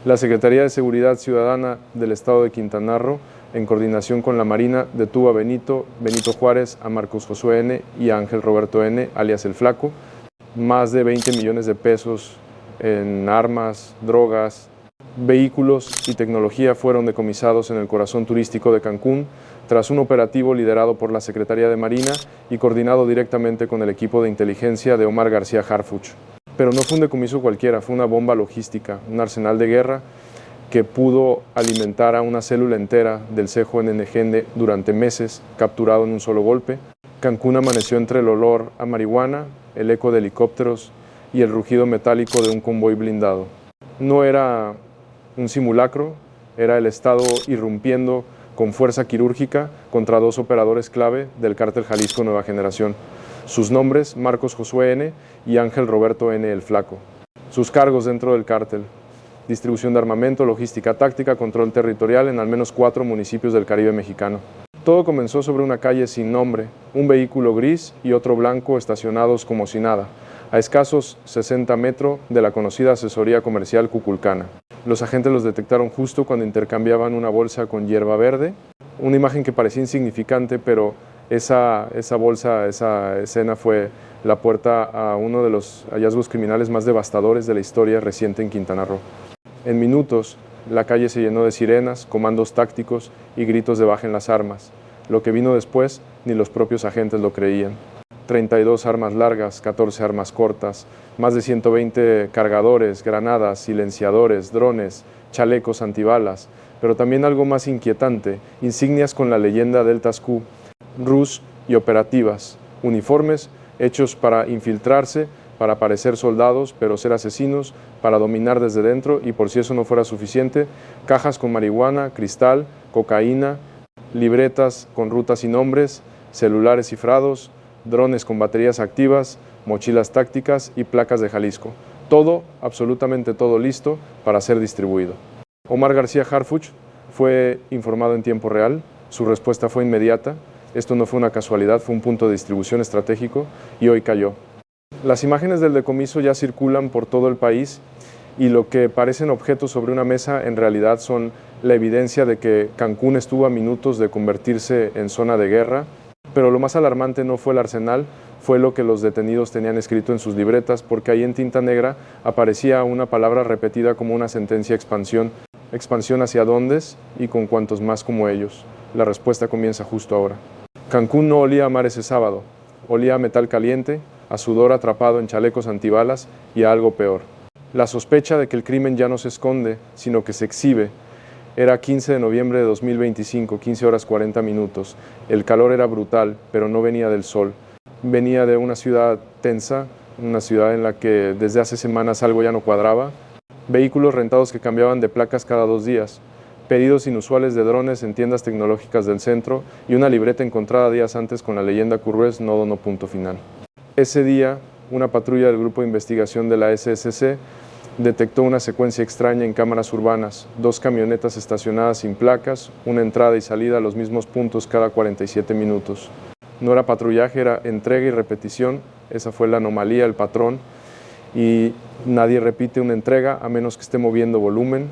La Secretaría de Seguridad Ciudadana del Estado de Quintana Roo, en coordinación con la Marina, detuvo a Benito Juárez, a Marcos Josué N. y a Ángel Roberto N., alias El Flaco. Más de 20 millones de pesos en armas, drogas, vehículos y tecnología fueron decomisados en el corazón turístico de Cancún tras un operativo liderado por la Secretaría de Marina y coordinado directamente con el equipo de inteligencia de Omar García Harfuch. Pero no fue un decomiso cualquiera, fue una bomba logística, un arsenal de guerra que pudo alimentar a una célula entera del cejo NNG durante meses, capturado en un solo golpe. Cancún amaneció entre el olor a marihuana, el eco de helicópteros y el rugido metálico de un convoy blindado. No era un simulacro, era el Estado irrumpiendo con fuerza quirúrgica contra dos operadores clave del cártel Jalisco Nueva Generación. Sus nombres, Marcos Josué N. y Ángel Roberto N. El Flaco. Sus cargos dentro del cártel: distribución de armamento, logística táctica, control territorial en al menos 4 municipios del Caribe mexicano. Todo comenzó sobre una calle sin nombre, un vehículo gris y otro blanco estacionados como si nada, a escasos 60 metros de la conocida asesoría comercial Cuculcana. Los agentes los detectaron justo cuando intercambiaban una bolsa con hierba verde, una imagen que parecía insignificante, pero esa escena fue la puerta a uno de los hallazgos criminales más devastadores de la historia reciente en Quintana Roo. En minutos, la calle se llenó de sirenas, comandos tácticos y gritos de bajen las armas. Lo que vino después, ni los propios agentes lo creían. 32 armas largas, 14 armas cortas, más de 120 cargadores, granadas, silenciadores, drones, chalecos antibalas, pero también algo más inquietante, insignias con la leyenda Deltas Q, RUS y operativas, uniformes hechos para infiltrarse, para parecer soldados, pero ser asesinos, para dominar desde dentro y, por si eso no fuera suficiente, cajas con marihuana, cristal, cocaína, libretas con rutas y nombres, celulares cifrados, drones con baterías activas, mochilas tácticas y placas de Jalisco. Todo, absolutamente todo listo para ser distribuido. Omar García Harfuch fue informado en tiempo real, su respuesta fue inmediata. Esto no fue una casualidad, fue un punto de distribución estratégico y hoy cayó. Las imágenes del decomiso ya circulan por todo el país y lo que parecen objetos sobre una mesa en realidad son la evidencia de que Cancún estuvo a minutos de convertirse en zona de guerra, pero lo más alarmante no fue el arsenal, fue lo que los detenidos tenían escrito en sus libretas, porque ahí en tinta negra aparecía una palabra repetida como una sentencia: expansión. ¿Expansión hacia dónde y con cuantos más como ellos? La respuesta comienza justo ahora. Cancún no olía a mar ese sábado, olía a metal caliente, a sudor atrapado en chalecos antibalas y a algo peor. La sospecha de que el crimen ya no se esconde, sino que se exhibe. Era 15 de noviembre de 2025, 15 horas 40 minutos. El calor era brutal, pero no venía del sol. Venía de una ciudad tensa, una ciudad en la que desde hace semanas algo ya no cuadraba. Vehículos rentados que cambiaban de placas cada 2 días. Pedidos inusuales de drones en tiendas tecnológicas del centro y una libreta encontrada días antes con la leyenda Currués, nodo no punto final. Ese día, una patrulla del Grupo de Investigación de la SSC detectó una secuencia extraña en cámaras urbanas, 2 camionetas estacionadas sin placas, una entrada y salida a los mismos puntos cada 47 minutos. No era patrullaje, era entrega y repetición. Esa fue la anomalía, el patrón, y nadie repite una entrega a menos que esté moviendo volumen.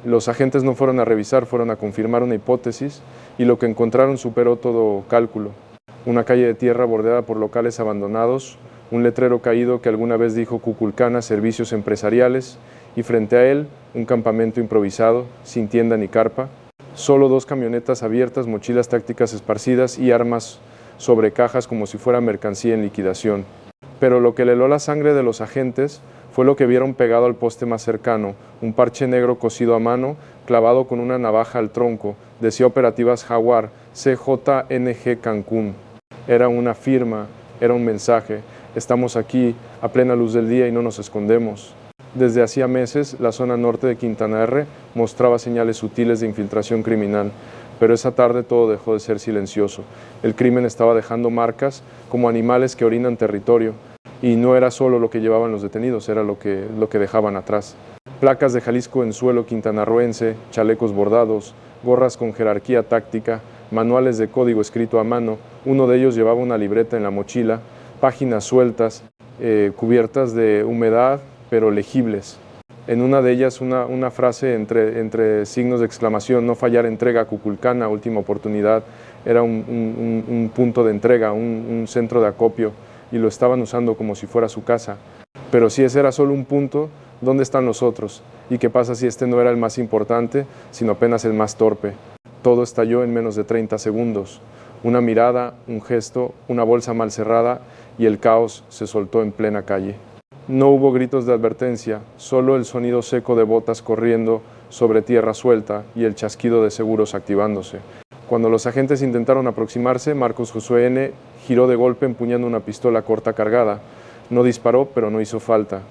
Los agentes no fueron a revisar, fueron a confirmar una hipótesis y lo que encontraron superó todo cálculo. Una calle de tierra bordeada por locales abandonados, un letrero caído que alguna vez dijo Cuculcana Servicios Empresariales y frente a él un campamento improvisado, sin tienda ni carpa, solo 2 camionetas abiertas, mochilas tácticas esparcidas y armas sobre cajas como si fuera mercancía en liquidación. Pero lo que le heló la sangre de los agentes fue lo que vieron pegado al poste más cercano, un parche negro cosido a mano, clavado con una navaja al tronco, decía Operativas Jaguar, CJNG Cancún. Era una firma, era un mensaje: estamos aquí a plena luz del día y no nos escondemos. Desde hacía meses, la zona norte de Quintana Roo mostraba señales sutiles de infiltración criminal, pero esa tarde todo dejó de ser silencioso. El crimen estaba dejando marcas como animales que orinan territorio, y no era solo lo que llevaban los detenidos, era lo que dejaban atrás. Placas de Jalisco en suelo quintanarroense, chalecos bordados, gorras con jerarquía táctica, manuales de código escrito a mano. Uno de ellos llevaba una libreta en la mochila, páginas sueltas, cubiertas de humedad, pero legibles. En una de ellas una frase entre signos de exclamación: no fallar entrega, Cuculcán, última oportunidad. Era un punto de entrega, un centro de acopio, y lo estaban usando como si fuera su casa. Pero si ese era solo un punto, ¿dónde están los otros? ¿Y qué pasa si este no era el más importante, sino apenas el más torpe? Todo estalló en menos de 30 segundos. Una mirada, un gesto, una bolsa mal cerrada, y el caos se soltó en plena calle. No hubo gritos de advertencia, solo el sonido seco de botas corriendo sobre tierra suelta y el chasquido de seguros activándose. Cuando los agentes intentaron aproximarse, Marcos Josué N. giró de golpe empuñando una pistola corta cargada. No disparó, pero no hizo falta.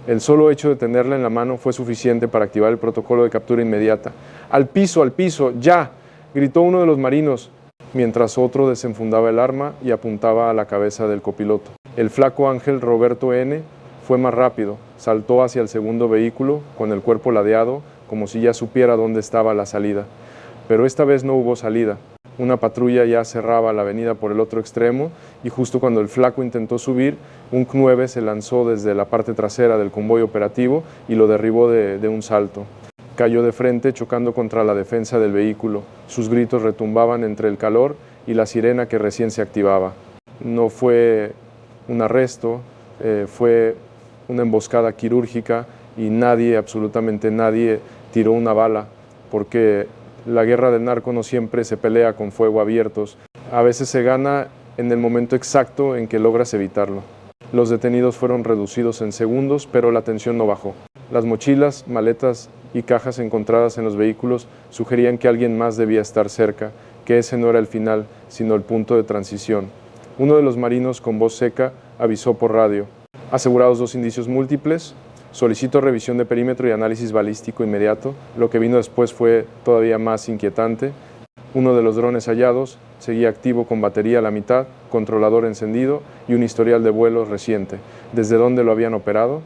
El solo hecho de tenerla en la mano fue suficiente para activar el protocolo de captura inmediata. ¡Al piso, ya!, gritó uno de los marinos, mientras otro desenfundaba el arma y apuntaba a la cabeza del copiloto. El flaco Ángel Roberto N. fue más rápido, saltó hacia el segundo vehículo con el cuerpo ladeado, como si ya supiera dónde estaba la salida. Pero esta vez no hubo salida. Una patrulla ya cerraba la avenida por el otro extremo, y justo cuando el flaco intentó subir, un C9 se lanzó desde la parte trasera del convoy operativo y lo derribó de un salto. Cayó de frente chocando contra la defensa del vehículo. Sus gritos retumbaban entre el calor y la sirena que recién se activaba. No fue un arresto, fue una emboscada quirúrgica, y nadie, absolutamente nadie, tiró una bala, porque la guerra del narco no siempre se pelea con fuego abiertos. A veces se gana en el momento exacto en que logras evitarlo. Los detenidos fueron reducidos en segundos, pero la tensión no bajó. Las mochilas, maletas y cajas encontradas en los vehículos sugerían que alguien más debía estar cerca, que ese no era el final, sino el punto de transición. Uno de los marinos, con voz seca, avisó por radio: asegurados 2 indicios múltiples, solicito revisión de perímetro y análisis balístico inmediato. Lo que vino después fue todavía más inquietante. Uno de los drones hallados seguía activo con batería a la mitad, controlador encendido y un historial de vuelos reciente. ¿Desde dónde lo habían operado?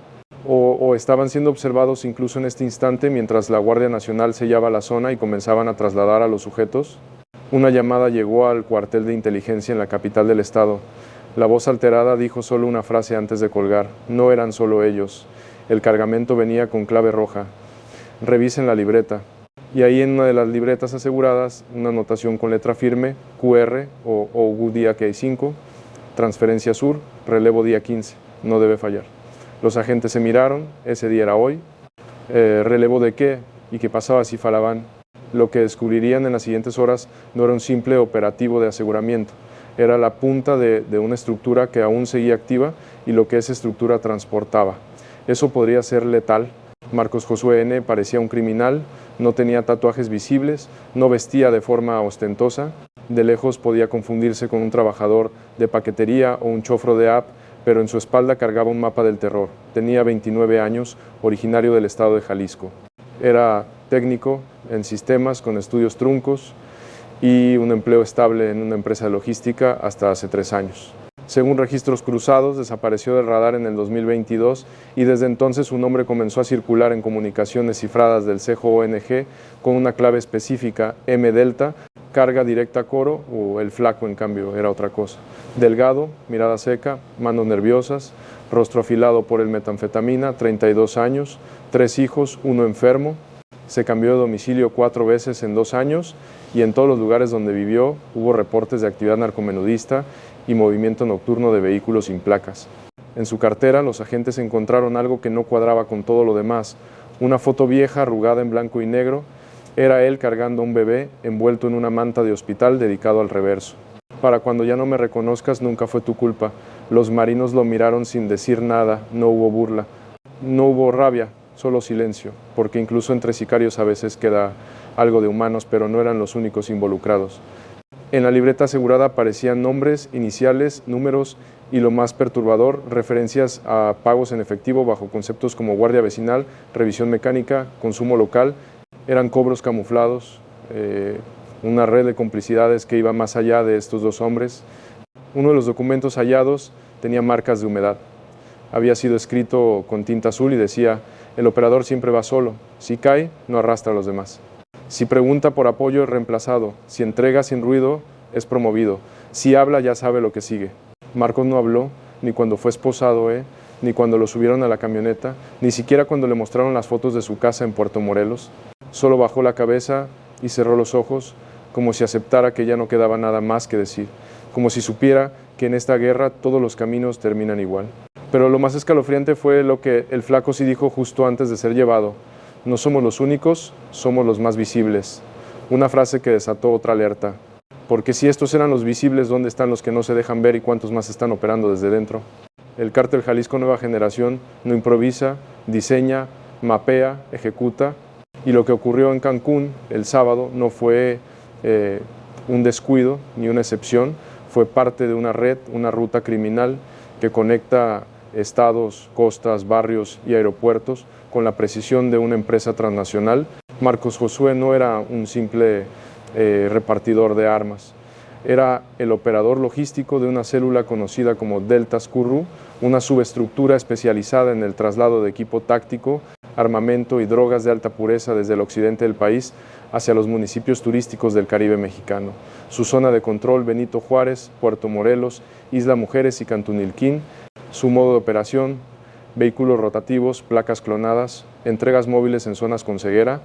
O estaban siendo observados incluso en este instante mientras la Guardia Nacional sellaba la zona y comenzaban a trasladar a los sujetos. Una llamada llegó al cuartel de inteligencia en la capital del estado. La voz alterada dijo solo una frase antes de colgar: no eran solo ellos. El cargamento venía con clave roja. Revisen la libreta. Y ahí, en una de las libretas aseguradas, una anotación con letra firme: QR o día K5, transferencia sur, relevo día 15, no debe fallar. Los agentes se miraron, ese día era hoy. ¿Relevo de qué? ¿Y qué pasaba si fallaban? Lo que descubrirían en las siguientes horas no era un simple operativo de aseguramiento, era la punta de una estructura que aún seguía activa y lo que esa estructura transportaba. Eso podría ser letal. Marcos Josué N. parecía un criminal, no tenía tatuajes visibles, no vestía de forma ostentosa. De lejos podía confundirse con un trabajador de paquetería o un chofro de app, pero en su espalda cargaba un mapa del terror. Tenía 29 años, originario del estado de Jalisco. Era técnico en sistemas con estudios truncos y un empleo estable en una empresa de logística hasta hace 3 años. Según registros cruzados, desapareció del radar en el 2022 y desde entonces su nombre comenzó a circular en comunicaciones cifradas del CJONG con una clave específica: M Delta, carga directa Coro, o el flaco, en cambio, era otra cosa. Delgado, mirada seca, manos nerviosas, rostro afilado por el metanfetamina, 32 años, 3 hijos, 1 enfermo. Se cambió de domicilio 4 veces en 2 años y en todos los lugares donde vivió hubo reportes de actividad narcomenudista y movimiento nocturno de vehículos sin placas. En su cartera los agentes encontraron algo que no cuadraba con todo lo demás: una foto vieja arrugada en blanco y negro. Era él cargando a un bebé envuelto en una manta de hospital dedicado al reverso. Para cuando ya no me reconozcas, nunca fue tu culpa. Los marinos lo miraron sin decir nada, no hubo burla, no hubo rabia, solo silencio, porque incluso entre sicarios a veces queda algo de humanos, pero no eran los únicos involucrados. En la libreta asegurada aparecían nombres, iniciales, números y, lo más perturbador, referencias a pagos en efectivo bajo conceptos como guardia vecinal, revisión mecánica, consumo local. Eran cobros camuflados, una red de complicidades que iba más allá de estos 2 hombres. Uno de los documentos hallados tenía marcas de humedad. Había sido escrito con tinta azul y decía: el operador siempre va solo, si cae, no arrastra a los demás. Si pregunta por apoyo, es reemplazado. Si entrega sin ruido, es promovido. Si habla, ya sabe lo que sigue. Marcos no habló, ni cuando fue esposado, ni cuando lo subieron a la camioneta, ni siquiera cuando le mostraron las fotos de su casa en Puerto Morelos. Solo bajó la cabeza y cerró los ojos, como si aceptara que ya no quedaba nada más que decir, como si supiera que en esta guerra todos los caminos terminan igual. Pero lo más escalofriante fue lo que el flaco sí dijo justo antes de ser llevado: no somos los únicos, somos los más visibles. Una frase que desató otra alerta. Porque si estos eran los visibles, ¿dónde están los que no se dejan ver y cuántos más están operando desde dentro? El Cártel Jalisco Nueva Generación no improvisa, diseña, mapea, ejecuta. Y lo que ocurrió en Cancún el sábado no fue un descuido ni una excepción, fue parte de una red, una ruta criminal que conecta estados, costas, barrios y aeropuertos con la precisión de una empresa transnacional. Marcos Josué no era un simple repartidor de armas, era el operador logístico de una célula conocida como Delta Scurru, una subestructura especializada en el traslado de equipo táctico, armamento y drogas de alta pureza desde el occidente del país hacia los municipios turísticos del Caribe mexicano. Su zona de control: Benito Juárez, Puerto Morelos, Isla Mujeres y Cantunilquín. Su modo de operación: vehículos rotativos, placas clonadas, entregas móviles en zonas con ceguera.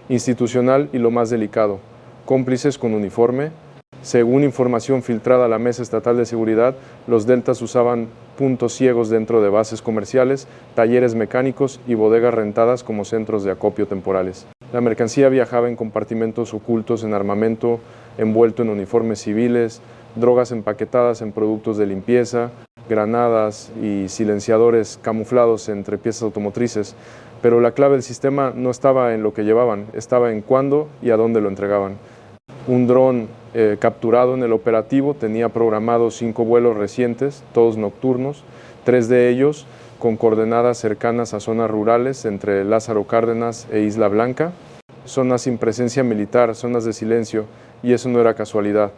Institucional y lo más delicado: cómplices con uniforme. Según información filtrada a la Mesa Estatal de Seguridad, los deltas usaban puntos ciegos dentro de bases comerciales, talleres mecánicos y bodegas rentadas como centros de acopio temporales. La mercancía viajaba en compartimentos ocultos en armamento, envuelto en uniformes civiles, drogas empaquetadas en productos de limpieza, granadas y silenciadores camuflados entre piezas automotrices. Pero la clave del sistema no estaba en lo que llevaban, estaba en cuándo y a dónde lo entregaban. Un dron capturado en el operativo tenía programados 5 vuelos recientes, todos nocturnos, 3 de ellos con coordenadas cercanas a zonas rurales entre Lázaro Cárdenas e Isla Blanca, zonas sin presencia militar, zonas de silencio, y eso no era casualidad.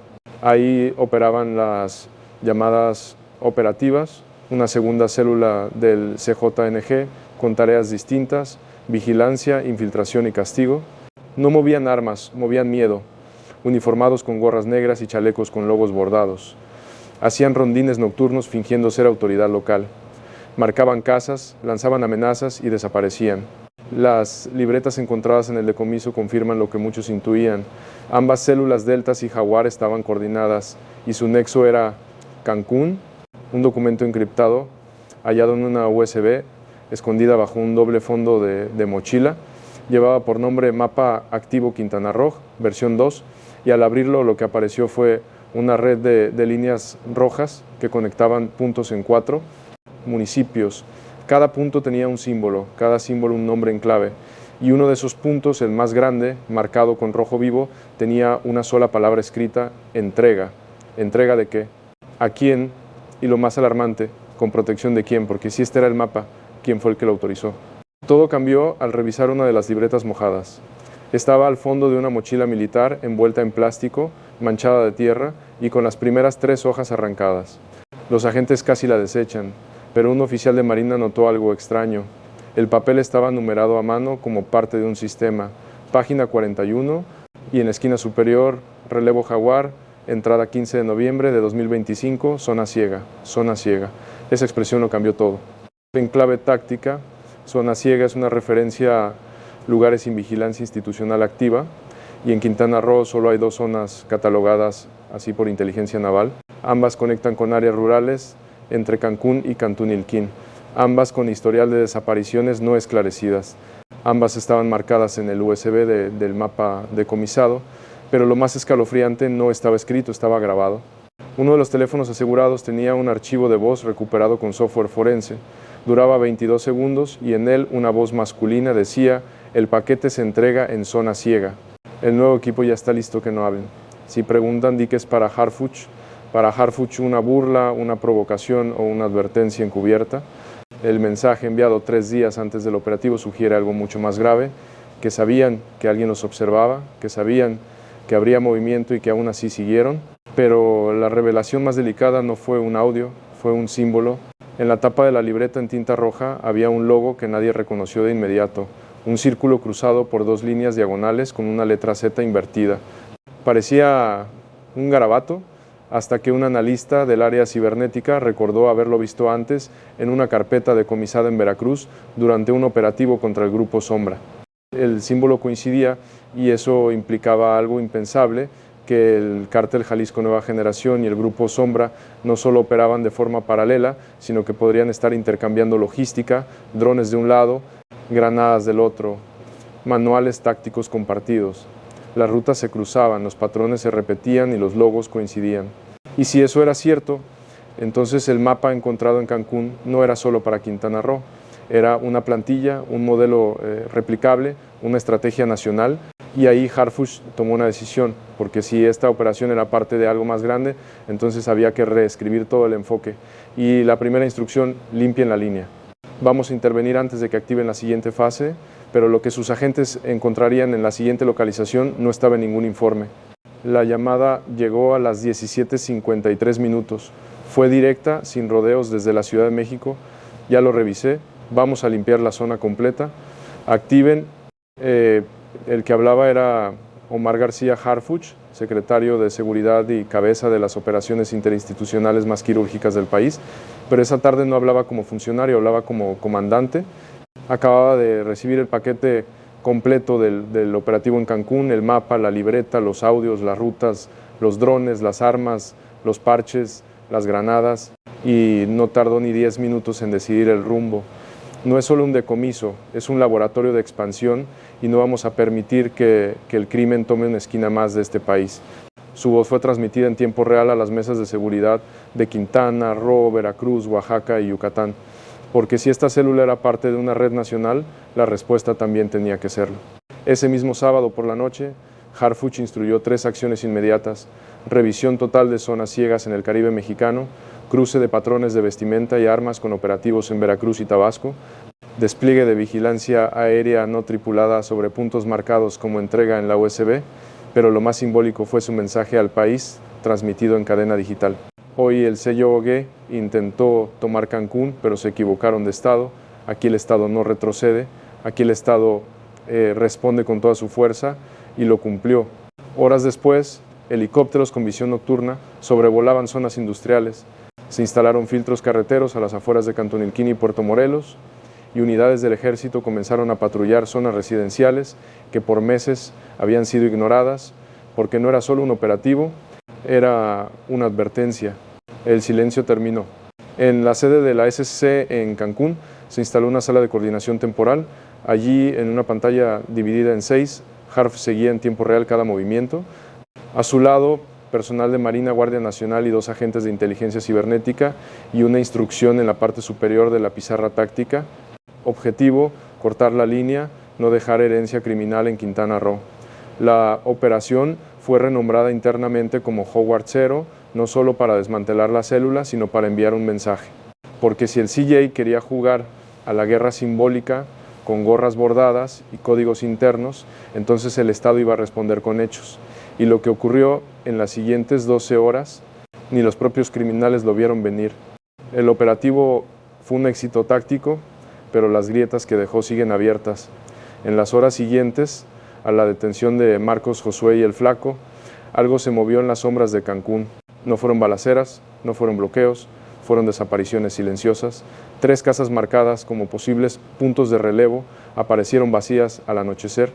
Ahí operaban las llamadas operativas, una segunda célula del CJNG con tareas distintas: vigilancia, infiltración y castigo. No movían armas, movían miedo, uniformados con gorras negras y chalecos con logos bordados. Hacían rondines nocturnos fingiendo ser autoridad local. Marcaban casas, lanzaban amenazas y desaparecían. Las libretas encontradas en el decomiso confirman lo que muchos intuían. Ambas células Deltas y Jaguar estaban coordinadas y su nexo era Cancún. Un documento encriptado hallado en una USB escondida bajo un doble fondo de mochila llevaba por nombre Mapa Activo Quintana Roo, versión 2, y al abrirlo lo que apareció fue una red de líneas rojas que conectaban puntos en 4 municipios. Cada punto tenía un símbolo, cada símbolo un nombre en clave, y uno de esos puntos, el más grande, marcado con rojo vivo, tenía una sola palabra escrita: entrega. ¿Entrega de qué? ¿A quién? Y lo más alarmante, ¿con protección de quién? Porque si este era el mapa, ¿quién fue el que lo autorizó? Todo cambió al revisar una de las libretas mojadas. Estaba al fondo de una mochila militar envuelta en plástico, manchada de tierra y con las primeras 3 hojas arrancadas. Los agentes casi la desechan, pero un oficial de Marina notó algo extraño. El papel estaba numerado a mano como parte de un sistema: página 41 y en la esquina superior: relevo Jaguar, entrada 15 de noviembre de 2025, zona ciega, zona ciega. Esa expresión lo cambió todo. En clave táctica, zona ciega es una referencia a lugares sin vigilancia institucional activa, y en Quintana Roo solo hay 2 zonas catalogadas así por inteligencia naval. Ambas conectan con áreas rurales entre Cancún y Cantunilquín, ambas con historial de desapariciones no esclarecidas. Ambas estaban marcadas en el USB del mapa decomisado, pero lo más escalofriante no estaba escrito, estaba grabado. Uno de los teléfonos asegurados tenía un archivo de voz recuperado con software forense. Duraba 22 segundos y en él una voz masculina decía: el paquete se entrega en zona ciega. El nuevo equipo ya está listo, que no hablen. Si preguntan, di que es para Harfuch. Para Harfuch una burla, una provocación o una advertencia encubierta. El mensaje enviado 3 días antes del operativo sugiere algo mucho más grave: que sabían que alguien los observaba, que sabían que habría movimiento y que aún así siguieron. Pero la revelación más delicada no fue un audio, fue un símbolo. En la tapa de la libreta en tinta roja había un logo que nadie reconoció de inmediato: un círculo cruzado por 2 líneas diagonales con una letra Z invertida. Parecía un garabato, hasta que un analista del área cibernética recordó haberlo visto antes en una carpeta decomisada en Veracruz durante un operativo contra el Grupo Sombra. El símbolo coincidía y eso implicaba algo impensable, que el cártel Jalisco Nueva Generación y el Grupo Sombra no solo operaban de forma paralela, sino que podrían estar intercambiando logística, drones de un lado, granadas del otro, manuales tácticos compartidos. Las rutas se cruzaban, los patrones se repetían y los logos coincidían. Y si eso era cierto, entonces el mapa encontrado en Cancún no era solo para Quintana Roo, era una plantilla, un modelo replicable, una estrategia nacional, y ahí Harfuch tomó una decisión, porque si esta operación era parte de algo más grande, entonces había que reescribir todo el enfoque. Y la primera instrucción: limpien la línea. Vamos a intervenir antes de que activen la siguiente fase, pero lo que sus agentes encontrarían en la siguiente localización no estaba en ningún informe. La llamada llegó a las 17:53 minutos. Fue directa, sin rodeos, desde la Ciudad de México. Ya lo revisé. Vamos a limpiar la zona completa. Activen. El que hablaba era Omar García Harfuch, secretario de Seguridad y cabeza de las operaciones interinstitucionales más quirúrgicas del país, pero esa tarde no hablaba como funcionario, hablaba como comandante. Acababa de recibir el paquete completo del operativo en Cancún: el mapa, la libreta, los audios, las rutas, los drones, las armas, los parches, las granadas, y no tardó ni 10 minutos en decidir el rumbo. No es solo un decomiso, es un laboratorio de expansión y no vamos a permitir que el crimen tome una esquina más de este país. Su voz fue transmitida en tiempo real a las mesas de seguridad de Quintana Roo, Veracruz, Oaxaca y Yucatán, porque si esta célula era parte de una red nacional, la respuesta también tenía que serlo. Ese mismo sábado por la noche, Harfuch instruyó 3 acciones inmediatas: revisión total de zonas ciegas en el Caribe mexicano, cruce de patrones de vestimenta y armas con operativos en Veracruz y Tabasco, despliegue de vigilancia aérea no tripulada sobre puntos marcados como entrega en la USB, pero lo más simbólico fue su mensaje al país, transmitido en cadena digital. Hoy el sello OG intentó tomar Cancún, pero se equivocaron de estado. Aquí el estado no retrocede, aquí el estado responde con toda su fuerza, y lo cumplió. Horas después, helicópteros con visión nocturna sobrevolaban zonas industriales. Se instalaron filtros carreteros a las afueras de Cantonilquín y Puerto Morelos, y unidades del ejército comenzaron a patrullar zonas residenciales que por meses habían sido ignoradas, porque no era solo un operativo, era una advertencia. El silencio terminó. En la sede de la SSC en Cancún se instaló una sala de coordinación temporal. Allí, en una pantalla dividida en 6, Harfuch seguía en tiempo real cada movimiento. A su lado, personal de Marina, Guardia Nacional y 2 agentes de inteligencia cibernética, y una instrucción en la parte superior de la pizarra táctica. Objetivo: cortar la línea, no dejar herencia criminal en Quintana Roo. La operación fue renombrada internamente como Howard Zero, no solo para desmantelar la célula, sino para enviar un mensaje. Porque si el CJ quería jugar a la guerra simbólica con gorras bordadas y códigos internos, entonces el Estado iba a responder con hechos. Y lo que ocurrió en las siguientes 12 horas, ni los propios criminales lo vieron venir. El operativo fue un éxito táctico, pero las grietas que dejó siguen abiertas. En las horas siguientes a la detención de Marcos Josué y el Flaco, algo se movió en las sombras de Cancún. No fueron balaceras, no fueron bloqueos, fueron desapariciones silenciosas. 3 casas marcadas como posibles puntos de relevo aparecieron vacías al anochecer.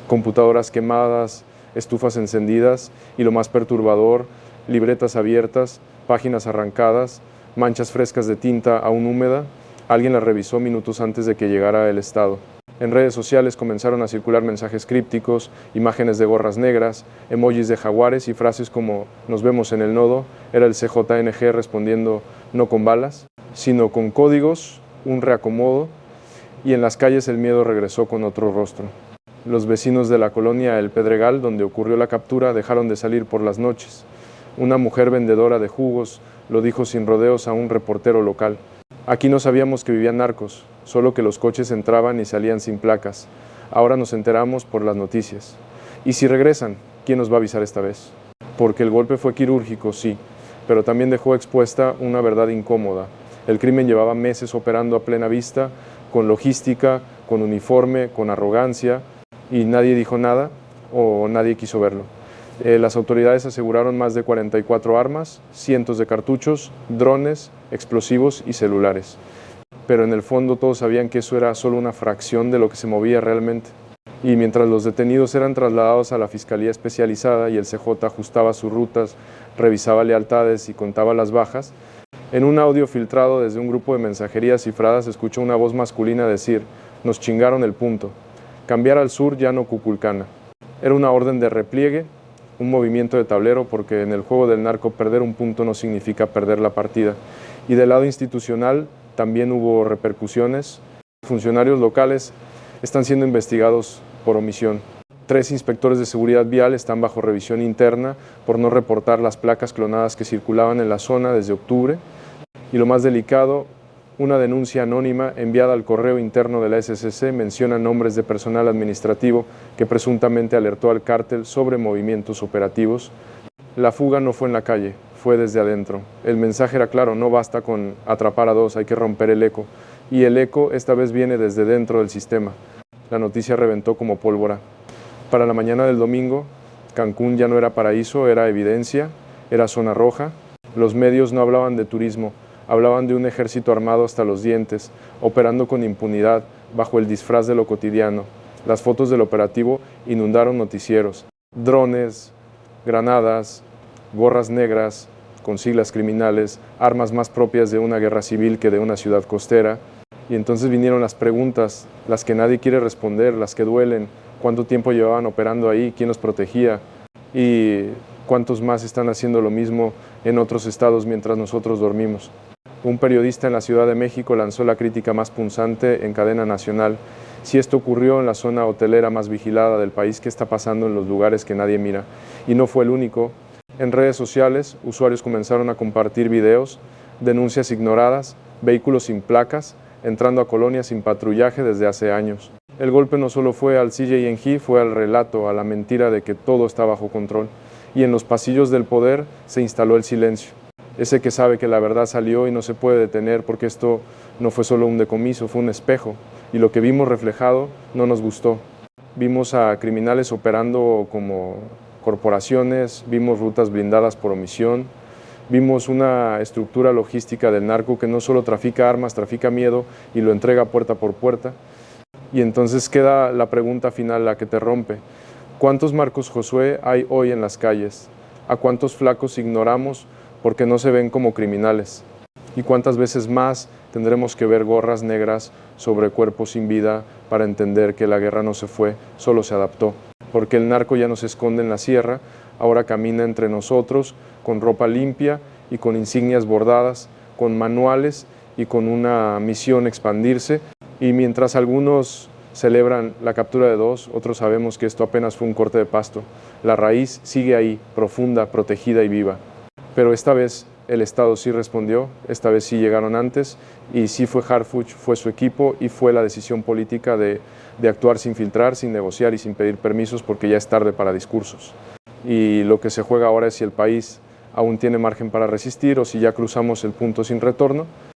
Computadoras quemadas, estufas encendidas y, lo más perturbador, libretas abiertas, páginas arrancadas, manchas frescas de tinta aún húmeda. Alguien las revisó minutos antes de que llegara el Estado. En redes sociales comenzaron a circular mensajes crípticos, imágenes de gorras negras, emojis de jaguares y frases como "nos vemos en el nodo". Era el CJNG respondiendo no con balas, sino con códigos, un reacomodo, y en las calles el miedo regresó con otro rostro. Los vecinos de la colonia El Pedregal, donde ocurrió la captura, dejaron de salir por las noches. Una mujer vendedora de jugos lo dijo sin rodeos a un reportero local: aquí no sabíamos que vivían narcos, solo que los coches entraban y salían sin placas. Ahora nos enteramos por las noticias. Y si regresan, ¿quién nos va a avisar esta vez? Porque el golpe fue quirúrgico, sí, pero también dejó expuesta una verdad incómoda. El crimen llevaba meses operando a plena vista, con logística, con uniforme, con arrogancia, y nadie dijo nada o nadie quiso verlo. Las autoridades aseguraron más de 44 armas, cientos de cartuchos, drones, explosivos y celulares. Pero en el fondo todos sabían que eso era solo una fracción de lo que se movía realmente. Y mientras los detenidos eran trasladados a la Fiscalía Especializada y el CJ ajustaba sus rutas, revisaba lealtades y contaba las bajas, en un audio filtrado desde un grupo de mensajería cifrada se escuchó una voz masculina decir: "Nos chingaron el punto. Cambiar al sur ya no Cuculcana". Era una orden de repliegue, un movimiento de tablero, porque en el juego del narco perder un punto no significa perder la partida. Y del lado institucional también hubo repercusiones. Funcionarios locales están siendo investigados por omisión. 3 inspectores de seguridad vial están bajo revisión interna por no reportar las placas clonadas que circulaban en la zona desde octubre. Y lo más delicado, una denuncia anónima enviada al correo interno de la SCC menciona nombres de personal administrativo que presuntamente alertó al cártel sobre movimientos operativos. La fuga no fue en la calle, fue desde adentro. El mensaje era claro: no basta con atrapar a 2, hay que romper el eco. Y el eco esta vez viene desde dentro del sistema. La noticia reventó como pólvora. Para la mañana del domingo, Cancún ya no era paraíso, era evidencia, era zona roja. Los medios no hablaban de turismo, hablaban de un ejército armado hasta los dientes, operando con impunidad, bajo el disfraz de lo cotidiano. Las fotos del operativo inundaron noticieros. Drones, granadas, gorras negras con siglas criminales, armas más propias de una guerra civil que de una ciudad costera. Y entonces vinieron las preguntas, las que nadie quiere responder, las que duelen. ¿Cuánto tiempo llevaban operando ahí? ¿Quién los protegía? ¿Y cuántos más están haciendo lo mismo en otros estados mientras nosotros dormimos? Un periodista en la Ciudad de México lanzó la crítica más punzante en cadena nacional. Si esto ocurrió en la zona hotelera más vigilada del país, ¿qué está pasando en los lugares que nadie mira? Y no fue el único. En redes sociales, usuarios comenzaron a compartir videos, denuncias ignoradas, vehículos sin placas, entrando a colonias sin patrullaje desde hace años. El golpe no solo fue al CJNG, fue al relato, a la mentira de que todo está bajo control. Y en los pasillos del poder se instaló el silencio. Ese que sabe que la verdad salió y no se puede detener, porque esto no fue solo un decomiso, fue un espejo. Y lo que vimos reflejado no nos gustó. Vimos a criminales operando como corporaciones, vimos rutas blindadas por omisión, vimos una estructura logística del narco que no solo trafica armas, trafica miedo y lo entrega puerta por puerta. Y entonces queda la pregunta final, la que te rompe. ¿Cuántos Marcos Josué hay hoy en las calles? ¿A cuántos flacos ignoramos porque no se ven como criminales? ¿Y cuántas veces más tendremos que ver gorras negras sobre cuerpos sin vida para entender que la guerra no se fue, solo se adaptó? Porque el narco ya no se esconde en la sierra, ahora camina entre nosotros con ropa limpia y con insignias bordadas, con manuales y con una misión: expandirse. Y mientras algunos celebran la captura de 2, otros sabemos que esto apenas fue un corte de pasto. La raíz sigue ahí, profunda, protegida y viva. Pero esta vez el Estado sí respondió, esta vez sí llegaron antes, y sí fue Harfuch, fue su equipo, y fue la decisión política de actuar sin filtrar, sin negociar y sin pedir permisos, porque ya es tarde para discursos. Y lo que se juega ahora es si el país aún tiene margen para resistir o si ya cruzamos el punto sin retorno.